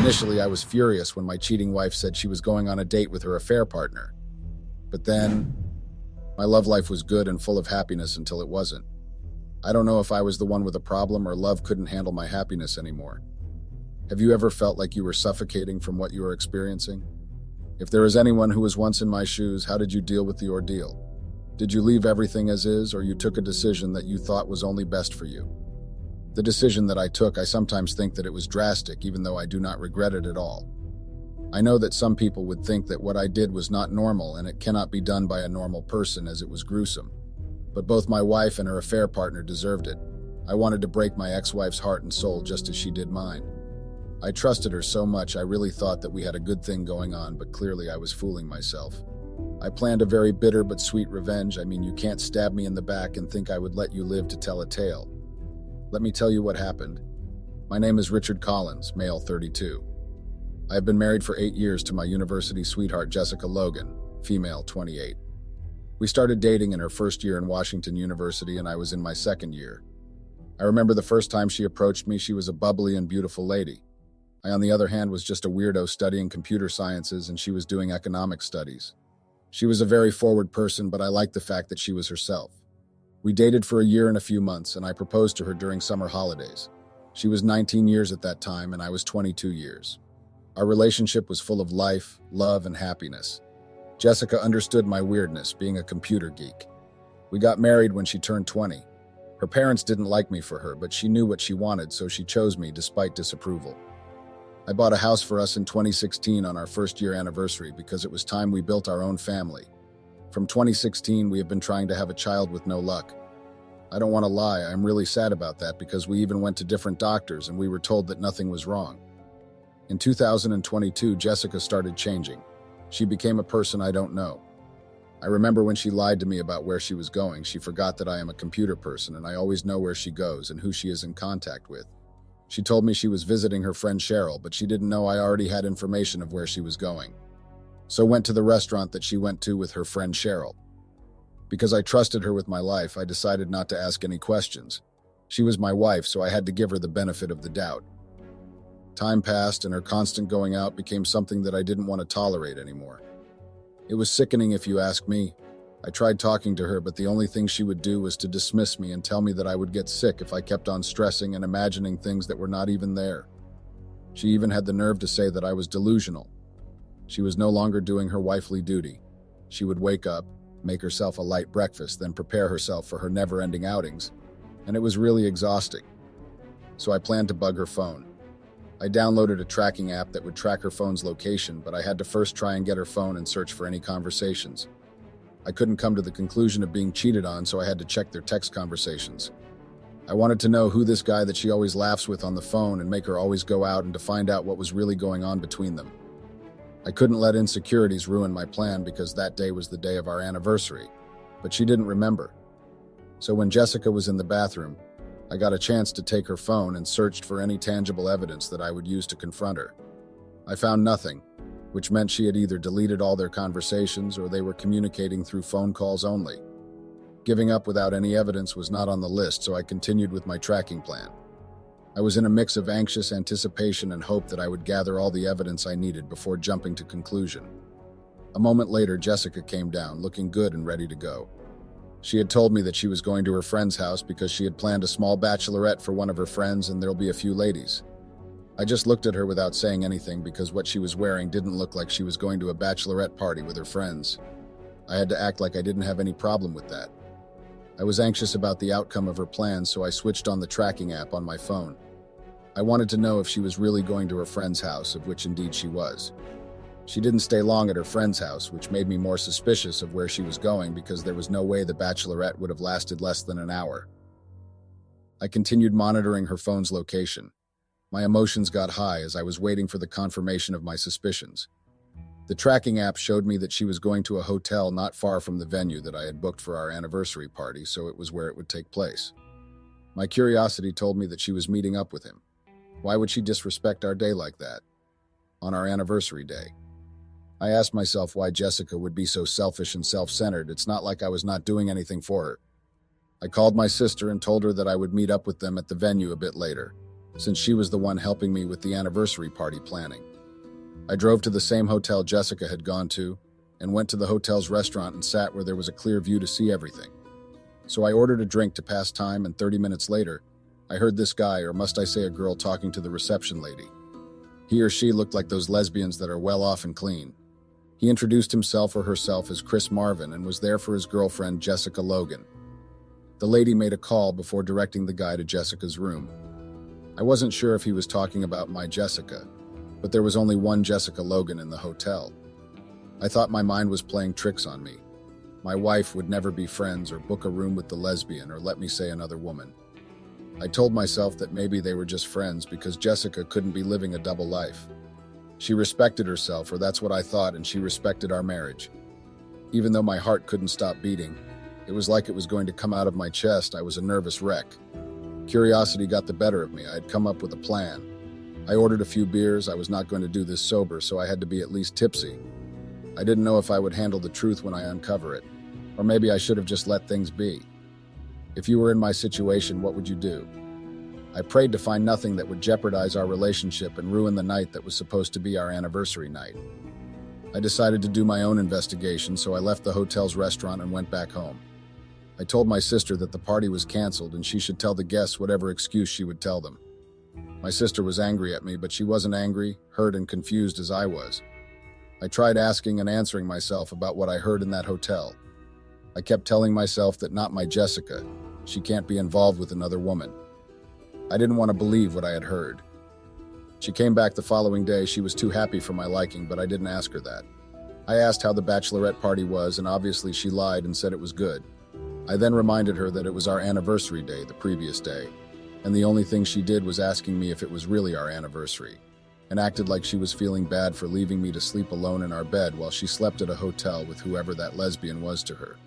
Initially, I was furious when my cheating wife said she was going on a date with her affair partner. But then, my love life was good and full of happiness until it wasn't. I don't know if I was the one with a problem or love couldn't handle my happiness anymore. Have you ever felt like you were suffocating from what you were experiencing? If there is anyone who was once in my shoes, how did you deal with the ordeal? Did you leave everything as is, or you took a decision that you thought was only best for you? The decision that I took, I sometimes think that it was drastic, even though I do not regret it at all. I know that some people would think that what I did was not normal and it cannot be done by a normal person as it was gruesome. But both my wife and her affair partner deserved it. I wanted to break my ex-wife's heart and soul just as she did mine. I trusted her so much I really thought that we had a good thing going on, but clearly I was fooling myself. I planned a very bitter but sweet revenge. I mean, you can't stab me in the back and think I would let you live to tell a tale. Let me tell you what happened. My name is Richard Collins, male 32. I have been married for 8 years to my university sweetheart Jessica Logan, female 28. We started dating in her first year in Washington University and I was in my second year. I remember the first time she approached me, she was a bubbly and beautiful lady. I, on the other hand, was just a weirdo studying computer sciences and she was doing economic studies. She was a very forward person, but I liked the fact that she was herself. We dated for a year and a few months and I proposed to her during summer holidays. She was 19 years at that time and I was 22 years. Our relationship was full of life, love, and happiness. Jessica understood my weirdness, being a computer geek. We got married when she turned 20. Her parents didn't like me for her, but she knew what she wanted, so she chose me despite disapproval. I bought a house for us in 2016 on our first year anniversary because it was time we built our own family. From 2016, we have been trying to have a child with no luck. I don't want to lie, I'm really sad about that because we even went to different doctors and we were told that nothing was wrong. In 2022, Jessica started changing. She became a person I don't know. I remember when she lied to me about where she was going. She forgot that I am a computer person and I always know where she goes and who she is in contact with. She told me she was visiting her friend Cheryl, but she didn't know I already had information of where she was going. So went to the restaurant that she went to with her friend Cheryl. Because I trusted her with my life, I decided not to ask any questions. She was my wife, so I had to give her the benefit of the doubt. Time passed and her constant going out became something that I didn't want to tolerate anymore. It was sickening if you ask me. I tried talking to her, but the only thing she would do was to dismiss me and tell me that I would get sick if I kept on stressing and imagining things that were not even there. She even had the nerve to say that I was delusional. She was no longer doing her wifely duty. She would wake up, make herself a light breakfast, then prepare herself for her never-ending outings, and it was really exhausting. So I planned to bug her phone. I downloaded a tracking app that would track her phone's location, but I had to first try and get her phone and search for any conversations. I couldn't come to the conclusion of being cheated on, so I had to check their text conversations. I wanted to know who this guy that she always laughs with on the phone and make her always go out and to find out what was really going on between them. I couldn't let insecurities ruin my plan because that day was the day of our anniversary, but she didn't remember. So when Jessica was in the bathroom, I got a chance to take her phone and searched for any tangible evidence that I would use to confront her. I found nothing, which meant she had either deleted all their conversations or they were communicating through phone calls only. Giving up without any evidence was not on the list, so I continued with my tracking plan. I was in a mix of anxious anticipation and hope that I would gather all the evidence I needed before jumping to conclusion. A moment later, Jessica came down, looking good and ready to go. She had told me that she was going to her friend's house because she had planned a small bachelorette for one of her friends and there'll be a few ladies. I just looked at her without saying anything because what she was wearing didn't look like she was going to a bachelorette party with her friends. I had to act like I didn't have any problem with that. I was anxious about the outcome of her plans, so I switched on the tracking app on my phone. I wanted to know if she was really going to her friend's house, of which indeed she was. She didn't stay long at her friend's house, which made me more suspicious of where she was going because there was no way the bachelorette would have lasted less than an hour. I continued monitoring her phone's location. My emotions got high as I was waiting for the confirmation of my suspicions. The tracking app showed me that she was going to a hotel not far from the venue that I had booked for our anniversary party, so it was where it would take place. My curiosity told me that she was meeting up with him. Why would she disrespect our day like that? On our anniversary day. I asked myself why Jessica would be so selfish and self-centered. It's not like I was not doing anything for her. I called my sister and told her that I would meet up with them at the venue a bit later. since she was the one helping me with the anniversary party planning. I drove to the same hotel Jessica had gone to and went to the hotel's restaurant and sat where there was a clear view to see everything. So I ordered a drink to pass time, and 30 minutes later, I heard this guy, or must I say a girl, talking to the reception lady. He or she looked like those lesbians that are well off and clean. He introduced himself or herself as Chris Marvin and was there for his girlfriend, Jessica Logan. The lady made a call before directing the guy to Jessica's room. I wasn't sure if he was talking about my Jessica, but there was only one Jessica Logan in the hotel. I thought my mind was playing tricks on me. My wife would never be friends or book a room with the lesbian, or let me say another woman. I told myself that maybe they were just friends because Jessica couldn't be living a double life. She respected herself, or that's what I thought, and she respected our marriage. Even though my heart couldn't stop beating, it was like it was going to come out of my chest. I was a nervous wreck. Curiosity got the better of me. I had come up with a plan. I ordered a few beers. I was not going to do this sober, so I had to be at least tipsy. I didn't know if I would handle the truth when I uncover it, or maybe I should have just let things be. If you were in my situation, what would you do? I prayed to find nothing that would jeopardize our relationship and ruin the night that was supposed to be our anniversary night. I decided to do my own investigation, so I left the hotel's restaurant and went back home. I told my sister that the party was canceled and she should tell the guests whatever excuse she would tell them. My sister was angry at me, but she wasn't angry, hurt, and confused as I was. I tried asking and answering myself about what I heard in that hotel. I kept telling myself that not my Jessica. She can't be involved with another woman. I didn't want to believe what I had heard. She came back the following day. She was too happy for my liking, but I didn't ask her that. I asked how the bachelorette party was, and obviously she lied and said it was good. I then reminded her that it was our anniversary day the previous day, and the only thing she did was asking me if it was really our anniversary, and acted like she was feeling bad for leaving me to sleep alone in our bed while she slept at a hotel with whoever that lesbian was to her.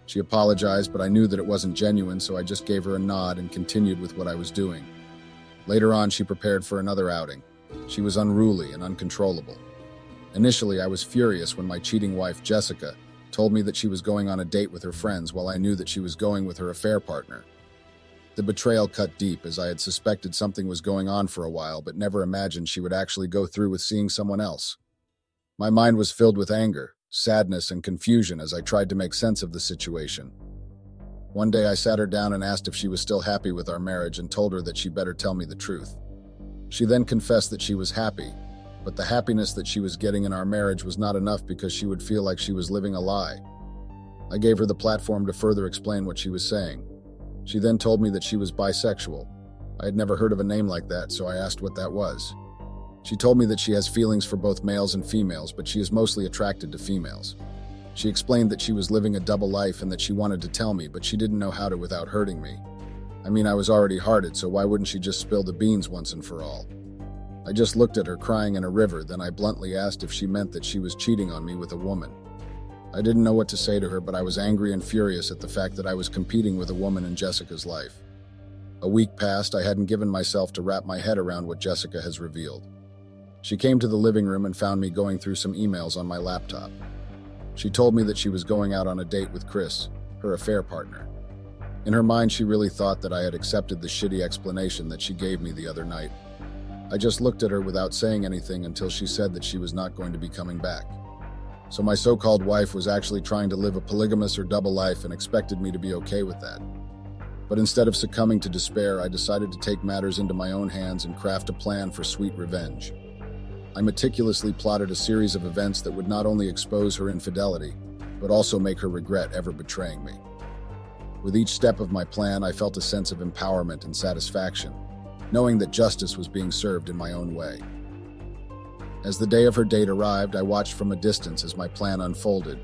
She apologized, but I knew that it wasn't genuine, so I just gave her a nod and continued with what I was doing. Later on, she prepared for another outing. She was unruly and uncontrollable. Initially, I was furious when my cheating wife, Jessica, told me that she was going on a date with her friends while I knew that she was going with her affair partner. The betrayal cut deep, as I had suspected something was going on for a while, but never imagined she would actually go through with seeing someone else. My mind was filled with anger, sadness, and confusion as I tried to make sense of the situation. One day I sat her down and asked if she was still happy with our marriage and told her that she better tell me the truth. She then confessed that she was happy, but the happiness that she was getting in our marriage was not enough because she would feel like she was living a lie. I gave her the platform to further explain what she was saying. She then told me that she was bisexual. I had never heard of a name like that, so I asked what that was. She told me that she has feelings for both males and females, but she is mostly attracted to females. She explained that she was living a double life and that she wanted to tell me, but she didn't know how to without hurting me. I mean, I was already hearted, so why wouldn't she just spill the beans once and for all? I just looked at her crying in a river, then I bluntly asked if she meant that she was cheating on me with a woman. I didn't know what to say to her, but I was angry and furious at the fact that I was competing with a woman in Jessica's life. A week passed. I hadn't given myself to wrap my head around what Jessica has revealed. She came to the living room and found me going through some emails on my laptop. She told me that she was going out on a date with Chris, her affair partner. In her mind, she really thought that I had accepted the shitty explanation that she gave me the other night. I just looked at her without saying anything until she said that she was not going to be coming back. So my so-called wife was actually trying to live a polygamous or double life and expected me to be okay with that. But instead of succumbing to despair, I decided to take matters into my own hands and craft a plan for sweet revenge. I meticulously plotted a series of events that would not only expose her infidelity, but also make her regret ever betraying me. With each step of my plan, I felt a sense of empowerment and satisfaction, knowing that justice was being served in my own way. As the day of her date arrived, I watched from a distance as my plan unfolded,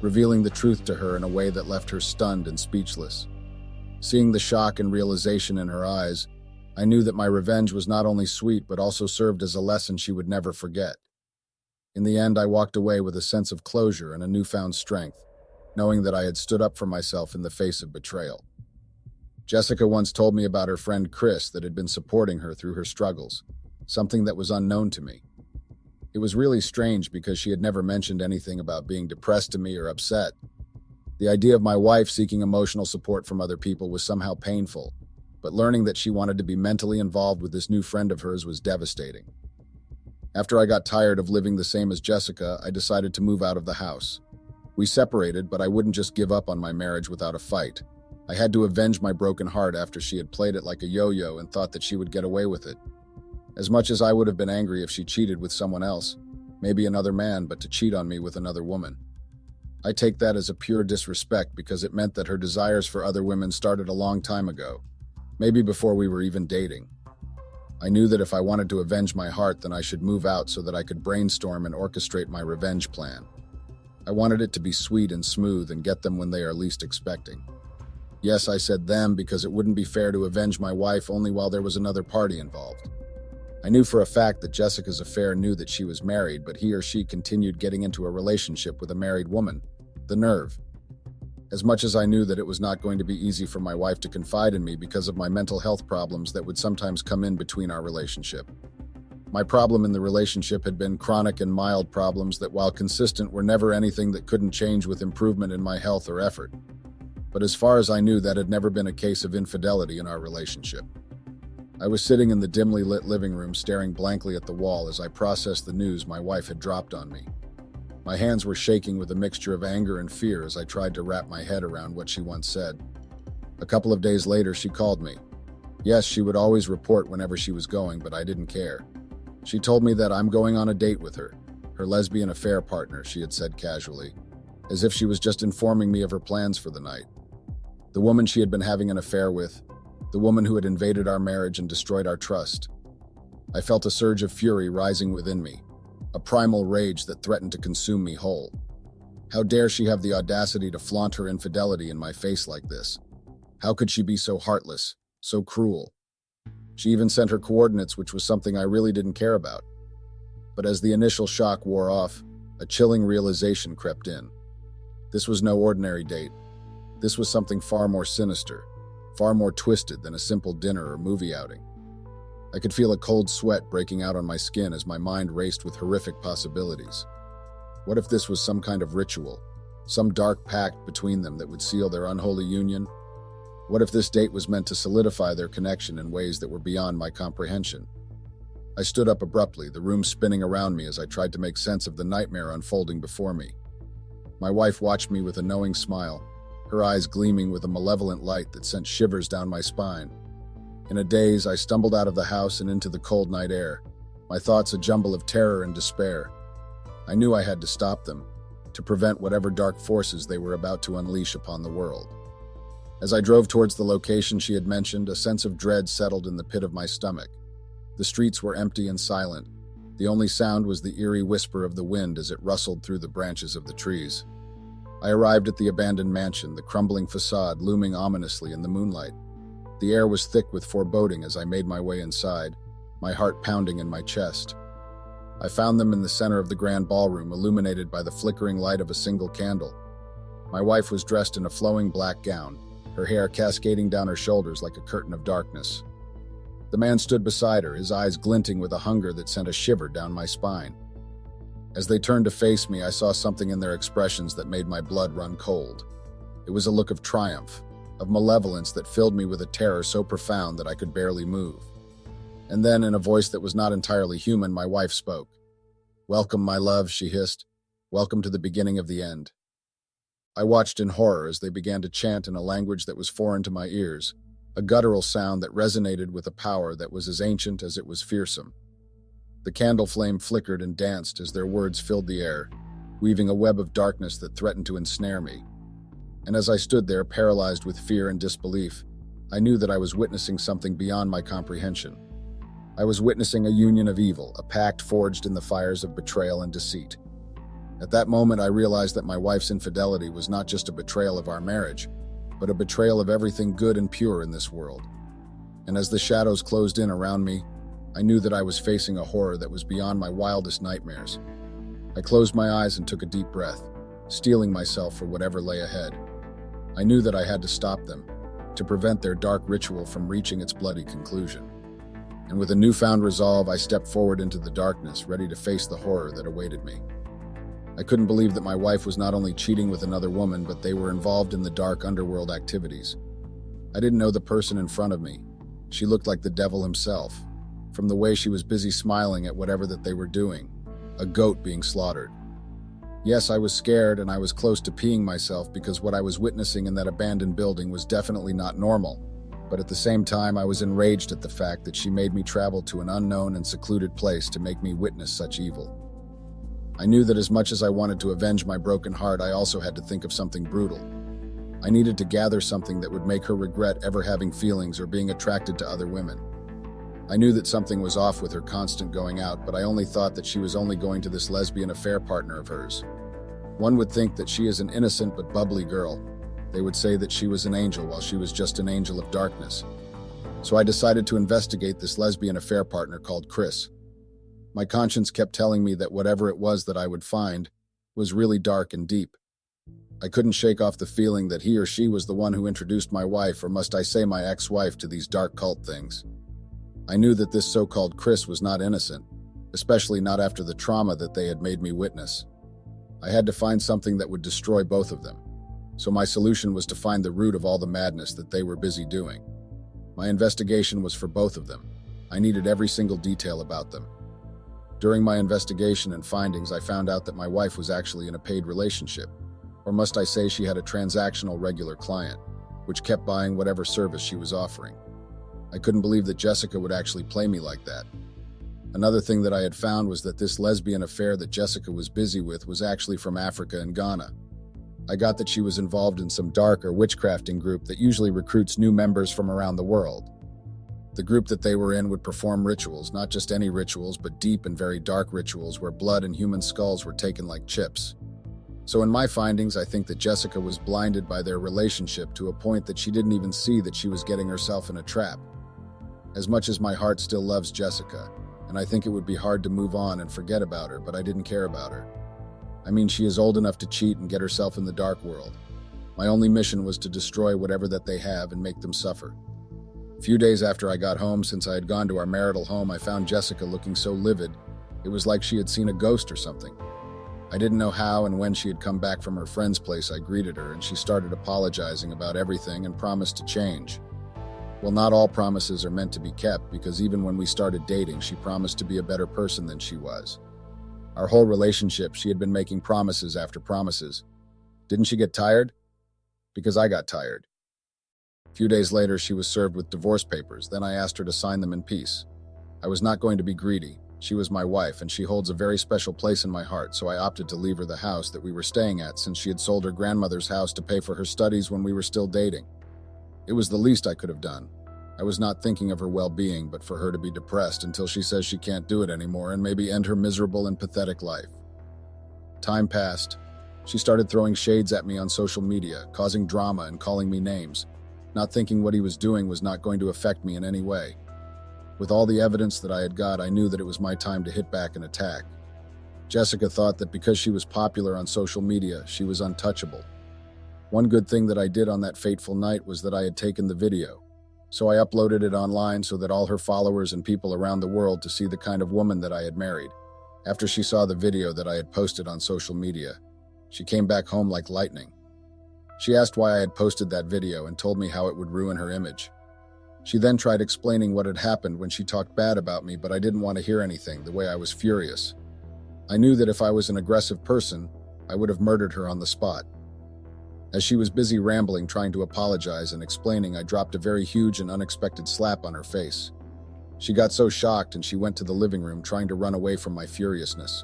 revealing the truth to her in a way that left her stunned and speechless. Seeing the shock and realization in her eyes, I knew that my revenge was not only sweet but also served as a lesson she would never forget. In the end, I walked away with a sense of closure and a newfound strength, knowing that I had stood up for myself in the face of betrayal. Jessica once told me about her friend Chris that had been supporting her through her struggles, something that was unknown to me. It was really strange because she had never mentioned anything about being depressed to me or upset. The idea of my wife seeking emotional support from other people was somehow painful, but learning that she wanted to be mentally involved with this new friend of hers was devastating. After I got tired of living the same as Jessica, I decided to move out of the house. We separated, but I wouldn't just give up on my marriage without a fight. I had to avenge my broken heart after she had played it like a yo-yo and thought that she would get away with it. As much as I would have been angry if she cheated with someone else, maybe another man, but to cheat on me with another woman. I take that as a pure disrespect because it meant that her desires for other women started a long time ago, maybe before we were even dating. I knew that if I wanted to avenge my heart, then I should move out so that I could brainstorm and orchestrate my revenge plan. I wanted it to be sweet and smooth and get them when they are least expecting. Yes, I said them because it wouldn't be fair to avenge my wife only while there was another party involved. I knew for a fact that Jessica's affair knew that she was married, but he or she continued getting into a relationship with a married woman. The nerve. As much as I knew that it was not going to be easy for my wife to confide in me because of my mental health problems that would sometimes come in between our relationship. My problem in the relationship had been chronic and mild problems that, while consistent, were never anything that couldn't change with improvement in my health or effort. But as far as I knew, that had never been a case of infidelity in our relationship. I was sitting in the dimly lit living room staring blankly at the wall as I processed the news my wife had dropped on me. My hands were shaking with a mixture of anger and fear as I tried to wrap my head around what she once said. A couple of days later, she called me. Yes, she would always report whenever she was going, but I didn't care. She told me that I'm going on a date with her lesbian affair partner, she had said casually, as if she was just informing me of her plans for the night. The woman she had been having an affair with, the woman who had invaded our marriage and destroyed our trust. I felt a surge of fury rising within me, a primal rage that threatened to consume me whole. How dare she have the audacity to flaunt her infidelity in my face like this? How could she be so heartless, so cruel? She even sent her coordinates, which was something I really didn't care about. But as the initial shock wore off, a chilling realization crept in. This was no ordinary date. This was something far more sinister, far more twisted than a simple dinner or movie outing. I could feel a cold sweat breaking out on my skin as my mind raced with horrific possibilities. What if this was some kind of ritual, some dark pact between them that would seal their unholy union? What if this date was meant to solidify their connection in ways that were beyond my comprehension? I stood up abruptly, the room spinning around me as I tried to make sense of the nightmare unfolding before me. My wife watched me with a knowing smile, her eyes gleaming with a malevolent light that sent shivers down my spine. In a daze, I stumbled out of the house and into the cold night air, my thoughts a jumble of terror and despair. I knew I had to stop them, to prevent whatever dark forces they were about to unleash upon the world. As I drove towards the location she had mentioned, a sense of dread settled in the pit of my stomach. The streets were empty and silent. The only sound was the eerie whisper of the wind as it rustled through the branches of the trees. I arrived at the abandoned mansion, the crumbling facade looming ominously in the moonlight. The air was thick with foreboding as I made my way inside, my heart pounding in my chest. I found them in the center of the grand ballroom, illuminated by the flickering light of a single candle. My wife was dressed in a flowing black gown, her hair cascading down her shoulders like a curtain of darkness. The man stood beside her, his eyes glinting with a hunger that sent a shiver down my spine. As they turned to face me, I saw something in their expressions that made my blood run cold. It was a look of triumph, of malevolence that filled me with a terror so profound that I could barely move. And then, in a voice that was not entirely human, my wife spoke. "Welcome, my love," she hissed. "Welcome to the beginning of the end." I watched in horror as they began to chant in a language that was foreign to my ears, a guttural sound that resonated with a power that was as ancient as it was fearsome. The candle flame flickered and danced as their words filled the air, weaving a web of darkness that threatened to ensnare me. And as I stood there, paralyzed with fear and disbelief, I knew that I was witnessing something beyond my comprehension. I was witnessing a union of evil, a pact forged in the fires of betrayal and deceit. At that moment, I realized that my wife's infidelity was not just a betrayal of our marriage, but a betrayal of everything good and pure in this world. And as the shadows closed in around me, I knew that I was facing a horror that was beyond my wildest nightmares. I closed my eyes and took a deep breath, steeling myself for whatever lay ahead. I knew that I had to stop them, to prevent their dark ritual from reaching its bloody conclusion. And with a newfound resolve, I stepped forward into the darkness, ready to face the horror that awaited me. I couldn't believe that my wife was not only cheating with another woman, but they were involved in the dark underworld activities. I didn't know the person in front of me, She looked like the devil himself, from the way she was busy smiling at whatever that they were doing, a goat being slaughtered. Yes, I was scared and I was close to peeing myself because what I was witnessing in that abandoned building was definitely not normal. But at the same time, I was enraged at the fact that she made me travel to an unknown and secluded place to make me witness such evil. I knew that as much as I wanted to avenge my broken heart, I also had to think of something brutal. I needed to gather something that would make her regret ever having feelings or being attracted to other women. I knew that something was off with her constant going out, but I only thought that she was only going to this lesbian affair partner of hers. One would think that she is an innocent but bubbly girl. They would say that she was an angel while she was just an angel of darkness. So I decided to investigate this lesbian affair partner called Chris. My conscience kept telling me that whatever it was that I would find was really dark and deep. I couldn't shake off the feeling that he or she was the one who introduced my wife, or must I say my ex-wife, to these dark cult things. I knew that this so-called Chris was not innocent, especially not after the trauma that they had made me witness. I had to find something that would destroy both of them. So my solution was to find the root of all the madness that they were busy doing. My investigation was for both of them. I needed every single detail about them. During my investigation and findings, I found out that my wife was actually in a paid relationship. Or must I say she had a transactional regular client, which kept buying whatever service she was offering. I couldn't believe that Jessica would actually play me like that. Another thing that I had found was that this lesbian affair that Jessica was busy with was actually from Africa and Ghana. I got that she was involved in some dark or witchcrafting group that usually recruits new members from around the world. The group that they were in would perform rituals, not just any rituals, but deep and very dark rituals where blood and human skulls were taken like chips. So in my findings, I think that Jessica was blinded by their relationship to a point that she didn't even see that she was getting herself in a trap. As much as my heart still loves Jessica, and I think it would be hard to move on and forget about her, but I didn't care about her. I mean, she is old enough to cheat and get herself in the dark world. My only mission was to destroy whatever that they have and make them suffer. A few days after I got home, since I had gone to our marital home, I found Jessica looking so livid. It was like she had seen a ghost or something. I didn't know how, and when she had come back from her friend's place, I greeted her, and she started apologizing about everything and promised to change. Well, not all promises are meant to be kept, because even when we started dating, she promised to be a better person than she was. Our whole relationship, she had been making promises after promises. Didn't she get tired? Because I got tired. A few days later, she was served with divorce papers. Then I asked her to sign them in peace. I was not going to be greedy. She was my wife, and she holds a very special place in my heart, so I opted to leave her the house that we were staying at, since she had sold her grandmother's house to pay for her studies when we were still dating. It was the least I could have done. I was not thinking of her well-being, but for her to be depressed until she says she can't do it anymore and maybe end her miserable and pathetic life. Time passed. She started throwing shades at me on social media, causing drama and calling me names, not thinking what he was doing was not going to affect me in any way. With all the evidence that I had got, I knew that it was my time to hit back and attack. Jessica thought that because she was popular on social media, she was untouchable. One good thing that I did on that fateful night was that I had taken the video. So I uploaded it online so that all her followers and people around the world to see the kind of woman that I had married. After she saw the video that I had posted on social media, she came back home like lightning. She asked why I had posted that video and told me how it would ruin her image. She then tried explaining what had happened when she talked bad about me, but I didn't want to hear anything, the way I was furious. I knew that if I was an aggressive person, I would have murdered her on the spot. As she was busy rambling, trying to apologize and explaining, I dropped a very huge and unexpected slap on her face. She got so shocked and she went to the living room trying to run away from my furiousness.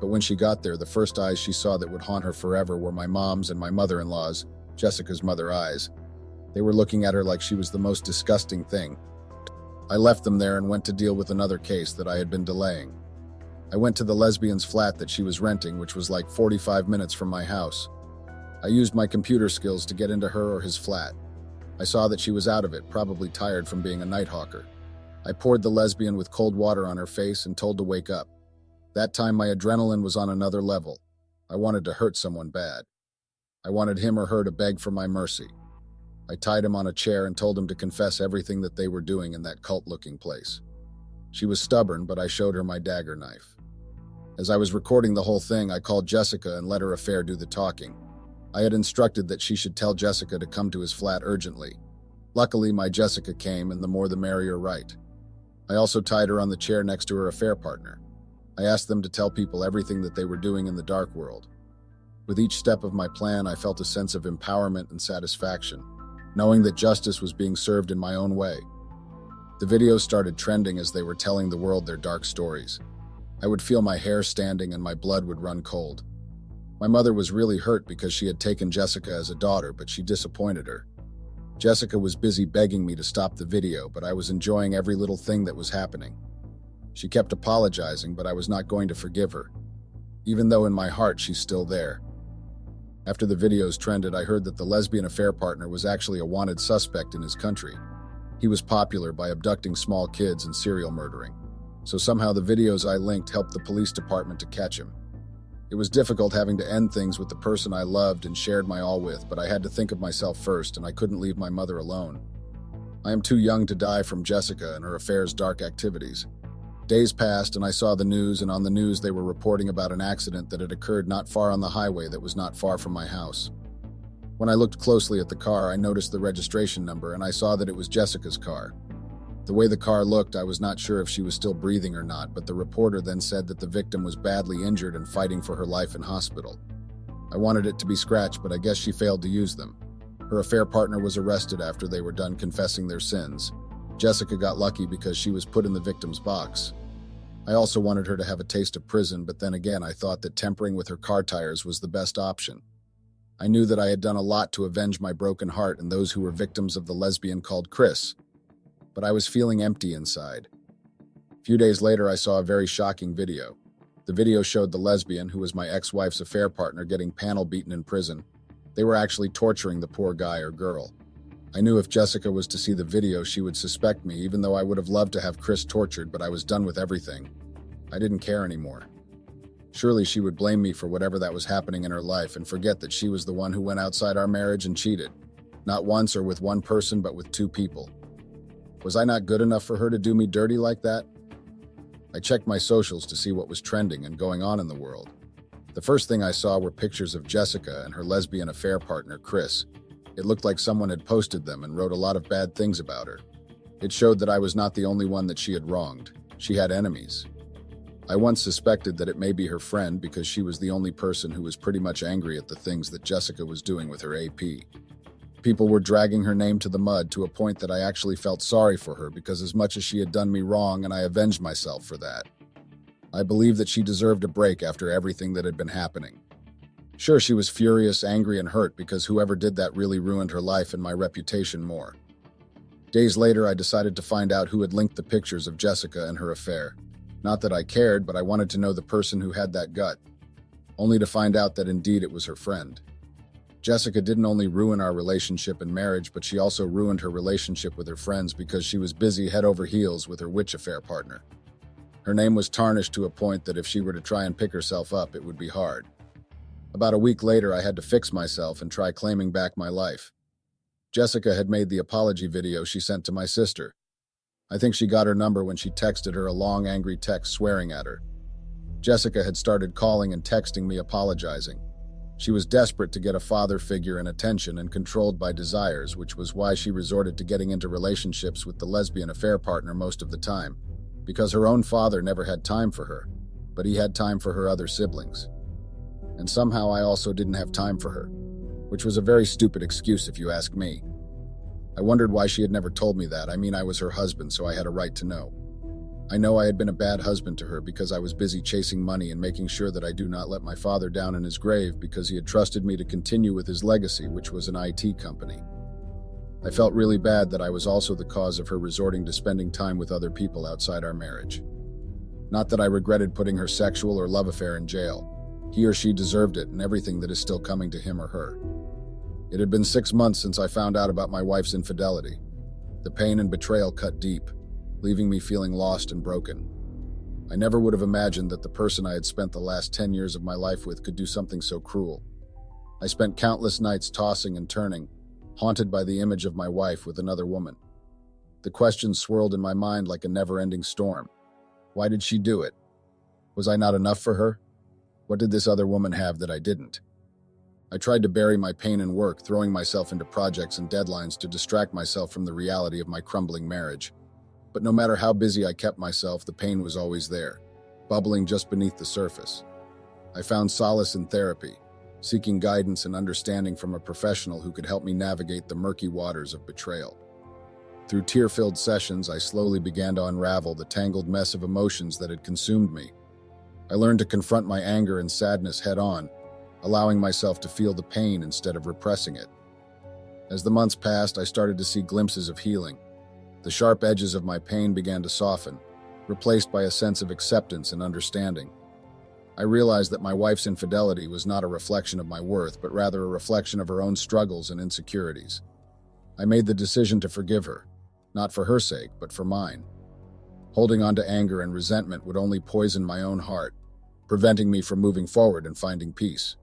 But when she got there, the first eyes she saw that would haunt her forever were my mom's and my mother-in-law's, Jessica's mother, eyes. They were looking at her like she was the most disgusting thing. I left them there and went to deal with another case that I had been delaying. I went to the lesbian's flat that she was renting, which was like 45 minutes from my house. I used my computer skills to get into her or his flat. I saw that she was out of it, probably tired from being a night hawker. I poured the lesbian with cold water on her face and told to wake up. That time my adrenaline was on another level. I wanted to hurt someone bad. I wanted him or her to beg for my mercy. I tied him on a chair and told him to confess everything that they were doing in that cult-looking place. She was stubborn, but I showed her my dagger knife. As I was recording the whole thing, I called Jessica and let her affair do the talking. I had instructed that she should tell Jessica to come to his flat urgently. Luckily, my Jessica came, and the more the merrier, right? I also tied her on the chair next to her affair partner. I asked them to tell people everything that they were doing in the dark world. With each step of my plan, I felt a sense of empowerment and satisfaction, knowing that justice was being served in my own way. The videos started trending as they were telling the world their dark stories. I would feel my hair standing and my blood would run cold. My mother was really hurt because she had taken Jessica as a daughter, but she disappointed her. Jessica was busy begging me to stop the video, but I was enjoying every little thing that was happening. She kept apologizing, but I was not going to forgive her, even though in my heart she's still there. After the videos trended, I heard that the lesbian affair partner was actually a wanted suspect in his country. He was popular by abducting small kids and serial murdering. So somehow the videos I linked helped the police department to catch him. It was difficult having to end things with the person I loved and shared my all with, but I had to think of myself first, and I couldn't leave my mother alone. I am too young to die from Jessica and her affair's dark activities. Days passed, and I saw the news, and on the news they were reporting about an accident that had occurred not far on the highway that was not far from my house. When I looked closely at the car, I noticed the registration number, and I saw that it was Jessica's car. The way the car looked, I was not sure if she was still breathing or not, but the reporter then said that the victim was badly injured and fighting for her life in hospital. I wanted it to be scratched, but I guess she failed to use them. Her affair partner was arrested after they were done confessing their sins. Jessica got lucky because she was put in the victim's box. I also wanted her to have a taste of prison, but then again I thought that tempering with her car tires was the best option. I knew that I had done a lot to avenge my broken heart and those who were victims of the lesbian called Chris, but I was feeling empty inside. A few days later, I saw a very shocking video. The video showed the lesbian, who was my ex-wife's affair partner, getting panel beaten in prison. They were actually torturing the poor guy or girl. I knew if Jessica was to see the video, she would suspect me, even though I would have loved to have Chris tortured, but I was done with everything. I didn't care anymore. Surely she would blame me for whatever that was happening in her life and forget that she was the one who went outside our marriage and cheated. Not once or with one person, but with two people. Was I not good enough for her to do me dirty like that? I checked my socials to see what was trending and going on in the world. The first thing I saw were pictures of Jessica and her lesbian affair partner, Chris. It looked like someone had posted them and wrote a lot of bad things about her. It showed that I was not the only one that she had wronged. She had enemies. I once suspected that it may be her friend because she was the only person who was pretty much angry at the things that Jessica was doing with her AP. People were dragging her name to the mud to a point that I actually felt sorry for her because as much as she had done me wrong, and I avenged myself for that. I believed that she deserved a break after everything that had been happening. Sure, she was furious, angry, and hurt because whoever did that really ruined her life and my reputation more. Days later, I decided to find out who had linked the pictures of Jessica and her affair. Not that I cared, but I wanted to know the person who had that gut, only to find out that indeed it was her friend. Jessica didn't only ruin our relationship and marriage, but she also ruined her relationship with her friends because she was busy head over heels with her witch affair partner. Her name was tarnished to a point that if she were to try and pick herself up, it would be hard. About a week later, I had to fix myself and try claiming back my life. Jessica had made the apology video she sent to my sister. I think she got her number when she texted her a long, angry text swearing at her. Jessica had started calling and texting me apologizing. She was desperate to get a father figure and attention and controlled by desires, which was why she resorted to getting into relationships with the lesbian affair partner most of the time, because her own father never had time for her, but he had time for her other siblings. And somehow I also didn't have time for her, which was a very stupid excuse if you ask me. I wondered why she had never told me that. I mean, I was her husband, so I had a right to know. I know I had been a bad husband to her because I was busy chasing money and making sure that I do not let my father down in his grave because he had trusted me to continue with his legacy, which was an IT company. I felt really bad that I was also the cause of her resorting to spending time with other people outside our marriage. Not that I regretted putting her sexual or love affair in jail. He or she deserved it and everything that is still coming to him or her. It had been 6 months since I found out about my wife's infidelity. The pain and betrayal cut deep, leaving me feeling lost and broken. I never would have imagined that the person I had spent the last 10 years of my life with could do something so cruel. I spent countless nights tossing and turning, haunted by the image of my wife with another woman. The questions swirled in my mind like a never-ending storm. Why did she do it? Was I not enough for her? What did this other woman have that I didn't? I tried to bury my pain in work, throwing myself into projects and deadlines to distract myself from the reality of my crumbling marriage. But no matter how busy I kept myself, the pain was always there, bubbling just beneath the surface. I found solace in therapy, seeking guidance and understanding from a professional who could help me navigate the murky waters of betrayal. Through tear-filled sessions, I slowly began to unravel the tangled mess of emotions that had consumed me. I learned to confront my anger and sadness head-on, allowing myself to feel the pain instead of repressing it. As the months passed, I started to see glimpses of healing. The sharp edges of my pain began to soften, replaced by a sense of acceptance and understanding. I realized that my wife's infidelity was not a reflection of my worth, but rather a reflection of her own struggles and insecurities. I made the decision to forgive her, not for her sake, but for mine. Holding on to anger and resentment would only poison my own heart, preventing me from moving forward and finding peace.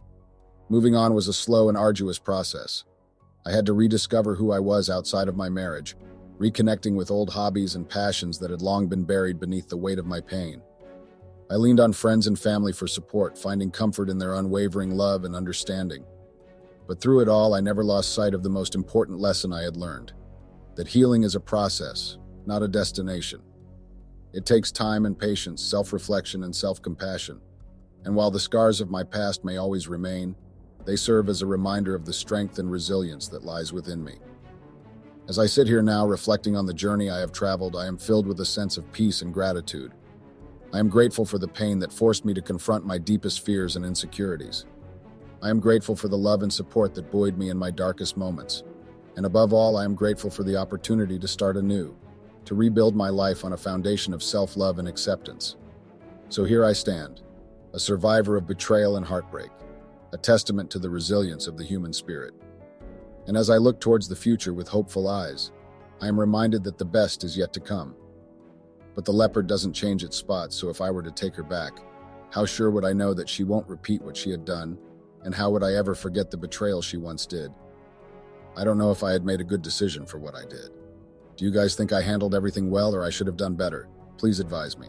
Moving on was a slow and arduous process. I had to rediscover who I was outside of my marriage, reconnecting with old hobbies and passions that had long been buried beneath the weight of my pain. I leaned on friends and family for support, finding comfort in their unwavering love and understanding. But through it all, I never lost sight of the most important lesson I had learned: that healing is a process, not a destination. It takes time and patience, self-reflection and self-compassion. And while the scars of my past may always remain, they serve as a reminder of the strength and resilience that lies within me. As I sit here now, reflecting on the journey I have traveled, I am filled with a sense of peace and gratitude. I am grateful for the pain that forced me to confront my deepest fears and insecurities. I am grateful for the love and support that buoyed me in my darkest moments. And above all, I am grateful for the opportunity to start anew, to rebuild my life on a foundation of self-love and acceptance. So here I stand, a survivor of betrayal and heartbreak, a testament to the resilience of the human spirit. And as I look towards the future with hopeful eyes, I am reminded that the best is yet to come. But the leopard doesn't change its spots, so if I were to take her back, how sure would I know that she won't repeat what she had done, and how would I ever forget the betrayal she once did? I don't know if I had made a good decision for what I did. Do you guys think I handled everything well, or I should have done better? Please advise me.